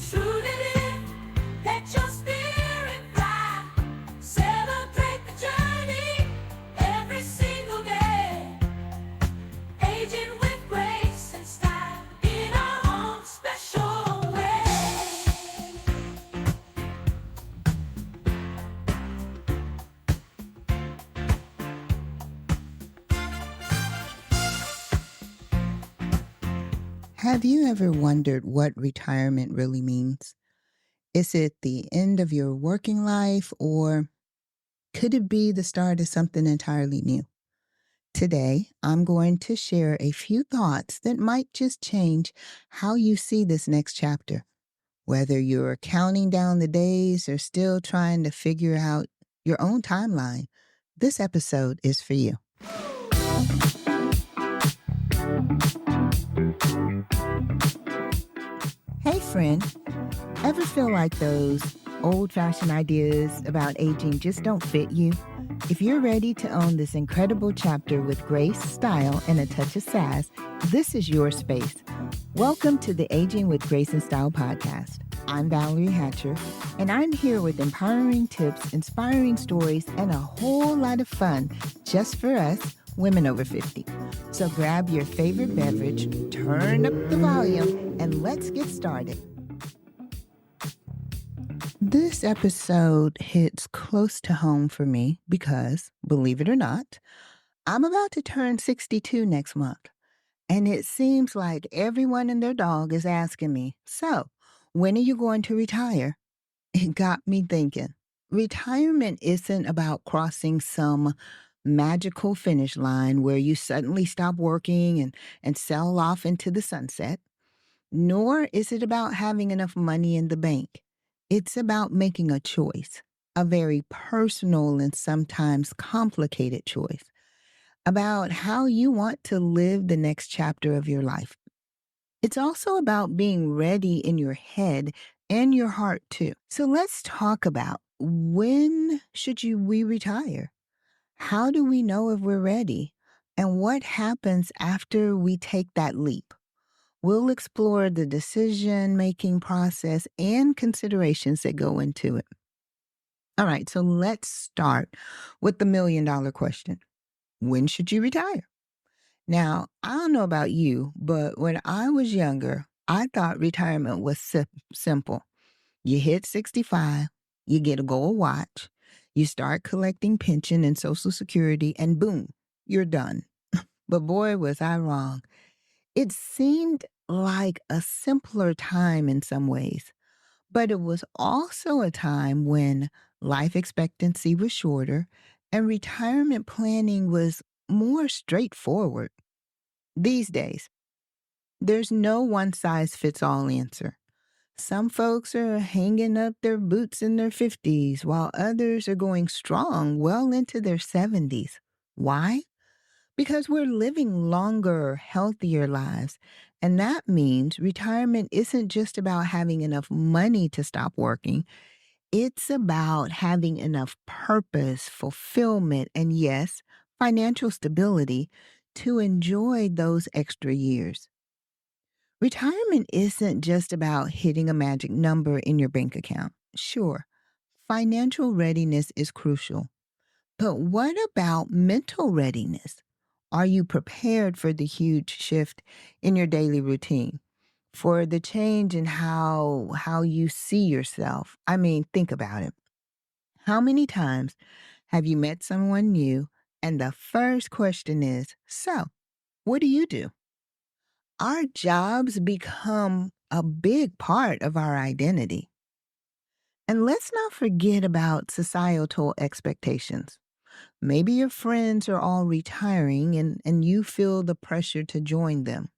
Truly live, let your spirit fly. Celebrate the journey every single day. Aging with grace and style in our own special way. Have you ever wondered what retirement really means? Is it the end of your working life, or could it be the start of something entirely new? Today, I'm going to share a few thoughts that might just change how you see this next chapter. Whether you're counting down the days or still trying to figure out your own timeline, this episode is for you. Hey, friend. Ever feel like those old fashioned ideas about aging just don't fit you? If you're ready to own this incredible chapter with grace, style, and a touch of sass, this is your space. Welcome to the Aging with Grace and Style podcast. I'm Valerie Hatcher, and I'm here with empowering tips, inspiring stories, and a whole lot of fun just for us, women over 50. So grab your favorite beverage, turn up the volume, and let's get started. This episode hits close to home for me because, believe it or not, I'm about to turn 62 next month. And it seems like everyone and their dog is asking me, so, when are you going to retire? It got me thinking. Retirement isn't about crossing some magical finish line where you suddenly stop working and sell off into the sunset. Nor is it about having enough money in the bank. It's about making a choice, a very personal and sometimes complicated choice, about how you want to live the next chapter of your life. It's also about being ready in your head and your heart too. So let's talk about, when should we retire? How do we know if we're ready? And what happens after we take that leap? We'll explore the decision-making process and considerations that go into it. All right, so let's start with the $1,000,000 question. When should you retire? Now, I don't know about you, but when I was younger, I thought retirement was simple. You hit 65, you get a gold watch, you start collecting pension and Social Security, and boom, you're done. But boy, was I wrong. It seemed like a simpler time in some ways, but it was also a time when life expectancy was shorter and retirement planning was more straightforward. These days, there's no one size fits all answer. Some folks are hanging up their boots in their 50s, while others are going strong well into their 70s. Why? Because we're living longer, healthier lives. And that means retirement isn't just about having enough money to stop working. It's about having enough purpose, fulfillment, and yes, financial stability to enjoy those extra years. Retirement isn't just about hitting a magic number in your bank account. Sure, financial readiness is crucial. But what about mental readiness? Are you prepared for the huge shift in your daily routine? For the change in how you see yourself? I mean, think about it. How many times have you met someone new and the first question is, so, what do you do? Our jobs become a big part of our identity. And let's not forget about societal expectations. Maybe your friends are all retiring and you feel the pressure to join them.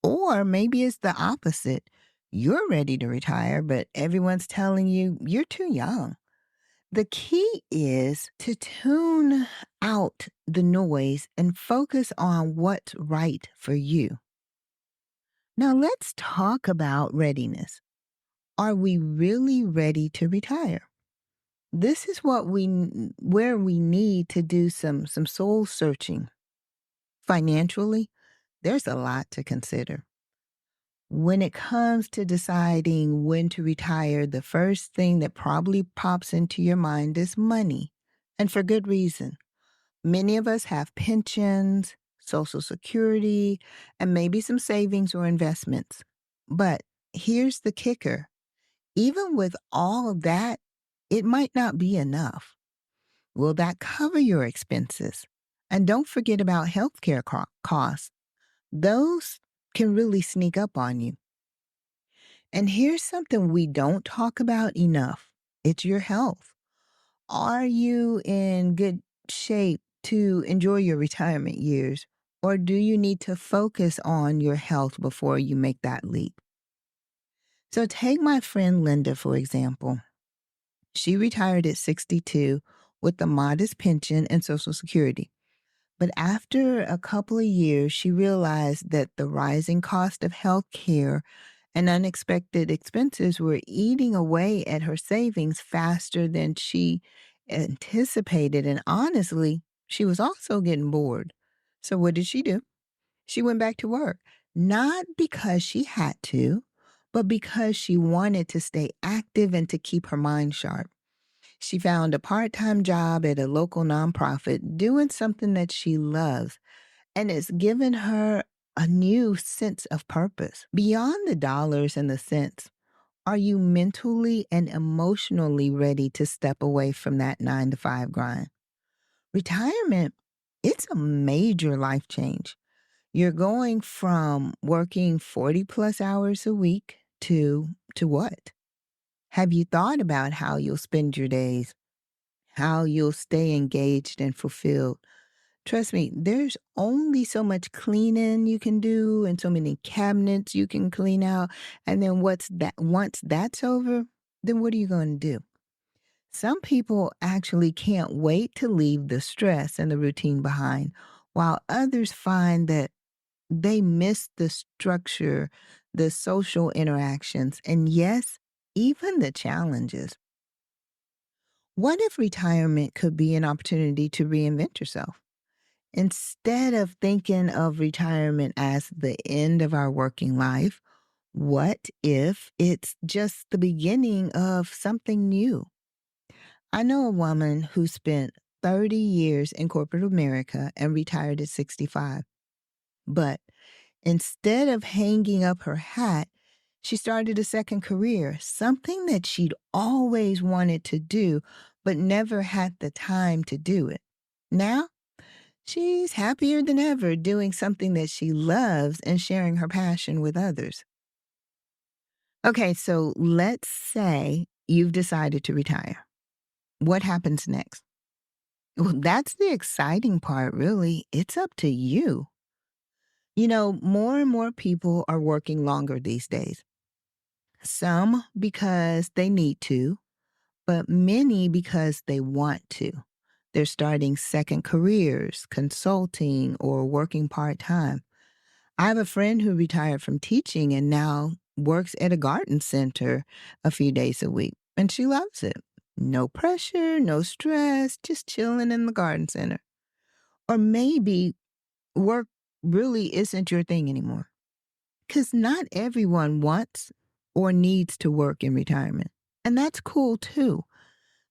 Or maybe it's the opposite. You're ready to retire, but everyone's telling you you're too young. The key is to tune out the noise and focus on what's right for you. Now let's talk about readiness. Are we really ready to retire? This is where we need to do some soul searching. Financially, there's a lot to consider. When it comes to deciding when to retire, the first thing that probably pops into your mind is money, and for good reason. Many of us have pensions, Social Security, and maybe some savings or investments. But here's the kicker: even with all of that, it might not be enough. Will that cover your expenses? And don't forget about healthcare costs. Those can really sneak up on you. And here's something we don't talk about enough: it's your health. Are you in good shape to enjoy your retirement years? Or do you need to focus on your health before you make that leap? So, take my friend Linda, for example. She retired at 62 with a modest pension and Social Security. But after a couple of years, she realized that the rising cost of health care and unexpected expenses were eating away at her savings faster than she anticipated. And honestly, she was also getting bored. So, what did she do? She went back to work, not because she had to, but because she wanted to stay active and to keep her mind sharp. She found a part time job at a local nonprofit doing something that she loves, and it's given her a new sense of purpose. Beyond the dollars and the cents, are you mentally and emotionally ready to step away from that 9 to 5 grind? Retirement, it's a major life change. You're going from working 40 plus hours a week to what? Have you thought about how you'll spend your days, how you'll stay engaged and fulfilled? Trust me, there's only so much cleaning you can do and so many cabinets you can clean out. And then once that's over, then what are you going to do? Some people actually can't wait to leave the stress and the routine behind, while others find that they miss the structure, the social interactions, and yes, even the challenges. What if retirement could be an opportunity to reinvent yourself? Instead of thinking of retirement as the end of our working life, what if it's just the beginning of something new? I know a woman who spent 30 years in corporate America and retired at 65. But instead of hanging up her hat, she started a second career, something that she'd always wanted to do, but never had the time to do it. Now, she's happier than ever doing something that she loves and sharing her passion with others. Okay, so let's say you've decided to retire. What happens next? Well, that's the exciting part, really. It's up to you. More and more people are working longer these days. Some because they need to, but many because they want to. They're starting second careers, consulting, or working part time. I have a friend who retired from teaching and now works at a garden center a few days a week, and she loves it. No pressure, no stress, just chilling in the garden center. Or maybe work really isn't your thing anymore. Because not everyone wants or needs to work in retirement. And that's cool too.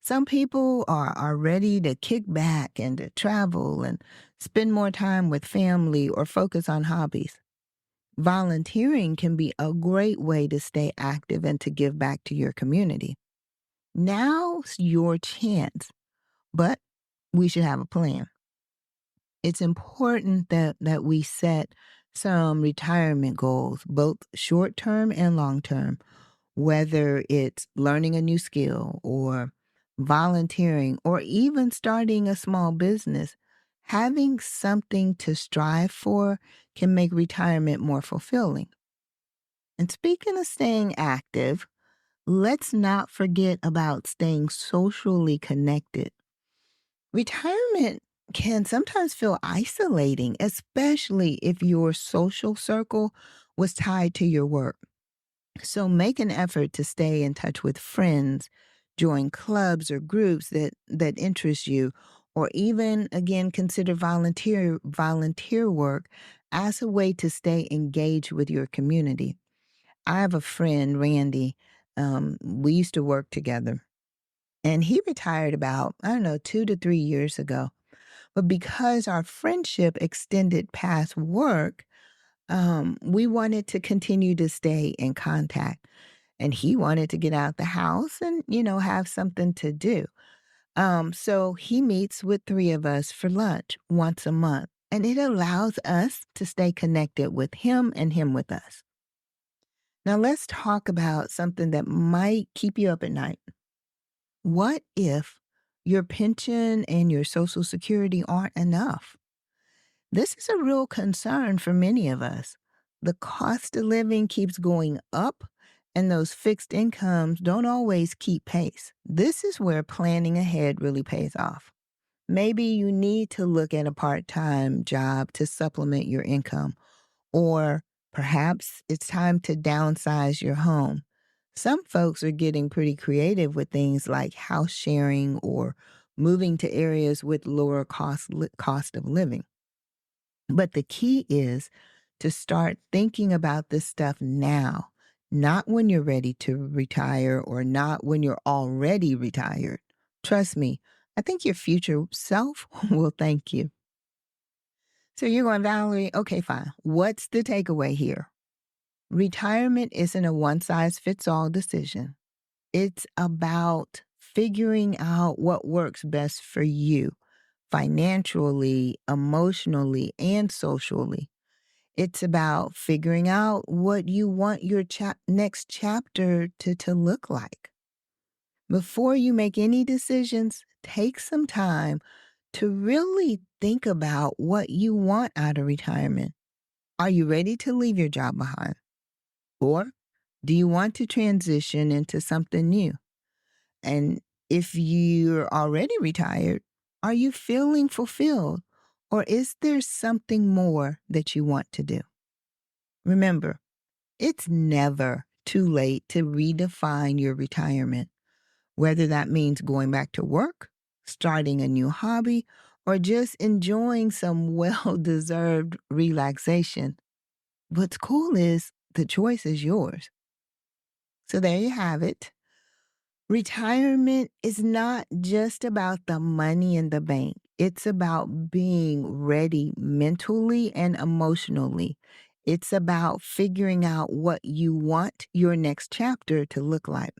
Some people are ready to kick back and to travel and spend more time with family or focus on hobbies. Volunteering can be a great way to stay active and to give back to your community. Now's your chance, but we should have a plan. It's important that we set some retirement goals, both short term and long term, whether it's learning a new skill or volunteering or even starting a small business. Having something to strive for can make retirement more fulfilling. And speaking of staying active, let's not forget about staying socially connected. Retirement can sometimes feel isolating, especially if your social circle was tied to your work. So make an effort to stay in touch with friends, join clubs or groups that interest you, or even again consider volunteer work as a way to stay engaged with your community. I have a friend, Randy. We used to work together, and he retired about, I don't know, 2 to 3 years ago. But because our friendship extended past work, we wanted to continue to stay in contact. And he wanted to get out the house and, have something to do. So he meets with three of us for lunch once a month. And it allows us to stay connected with him and him with us. Now, let's talk about something that might keep you up at night. What if your pension and your Social Security aren't enough? This is a real concern for many of us. The cost of living keeps going up, and those fixed incomes don't always keep pace. This is where planning ahead really pays off. Maybe you need to look at a part time job to supplement your income, or perhaps it's time to downsize your home. Some folks are getting pretty creative with things like house sharing or moving to areas with lower cost of living. But the key is to start thinking about this stuff now, not when you're ready to retire or not when you're already retired. Trust me, I think your future self will thank you. So you're going, Valerie, okay, fine. What's the takeaway here? Retirement isn't a one size fits all decision. It's about figuring out what works best for you financially, emotionally, and socially. It's about figuring out what you want your next chapter to look like. Before you make any decisions, take some time to really think about what you want out of retirement. Are you ready to leave your job behind? Or do you want to transition into something new? And if you're already retired, are you feeling fulfilled? Or is there something more that you want to do? Remember, it's never too late to redefine your retirement, whether that means going back to work, starting a new hobby, or just enjoying some well deserved relaxation. What's cool is the choice is yours. So there you have it. Retirement is not just about the money in the bank. It's about being ready mentally and emotionally. It's about figuring out what you want your next chapter to look like.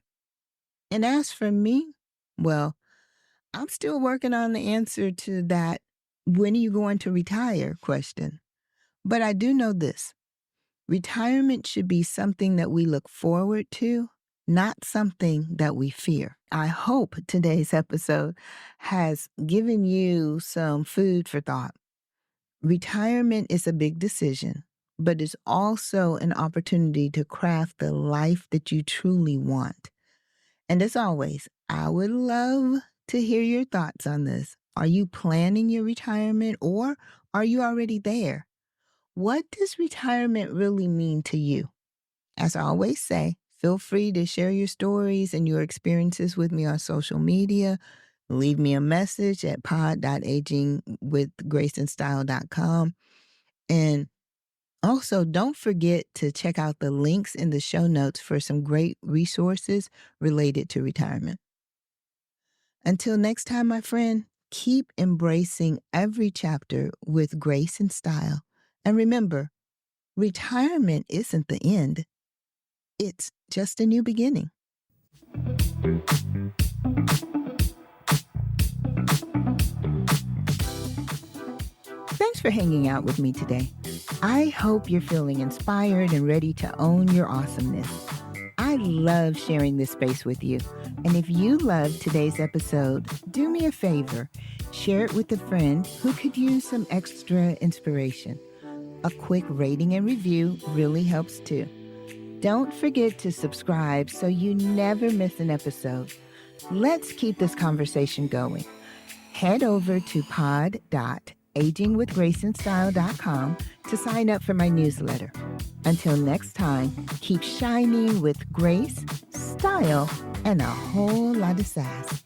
And as for me, well, I'm still working on the answer to that when are you going to retire question. But I do know this. Retirement should be something that we look forward to, not something that we fear. I hope today's episode has given you some food for thought. Retirement is a big decision, but it's also an opportunity to craft the life that you truly want. And as always, I would love to hear your thoughts on this. Are you planning your retirement or are you already there? What does retirement really mean to you? As I always say, feel free to share your stories and your experiences with me on social media. Leave me a message at pod.agingwithgraceandstyle.com. And also, don't forget to check out the links in the show notes for some great resources related to retirement. Until next time, my friend, keep embracing every chapter with grace and style. And remember, retirement isn't the end. It's just a new beginning. Thanks for hanging out with me today. I hope you're feeling inspired and ready to own your awesomeness. I love sharing this space with you. And if you loved today's episode, do me a favor. Share it with a friend who could use some extra inspiration. A quick rating and review really helps too. Don't forget to subscribe so you never miss an episode. Let's keep this conversation going. Head over to pod.agingwithgraceandstyle.com to sign up for my newsletter. Until next time, keep shining with grace, style, and a whole lot of sass.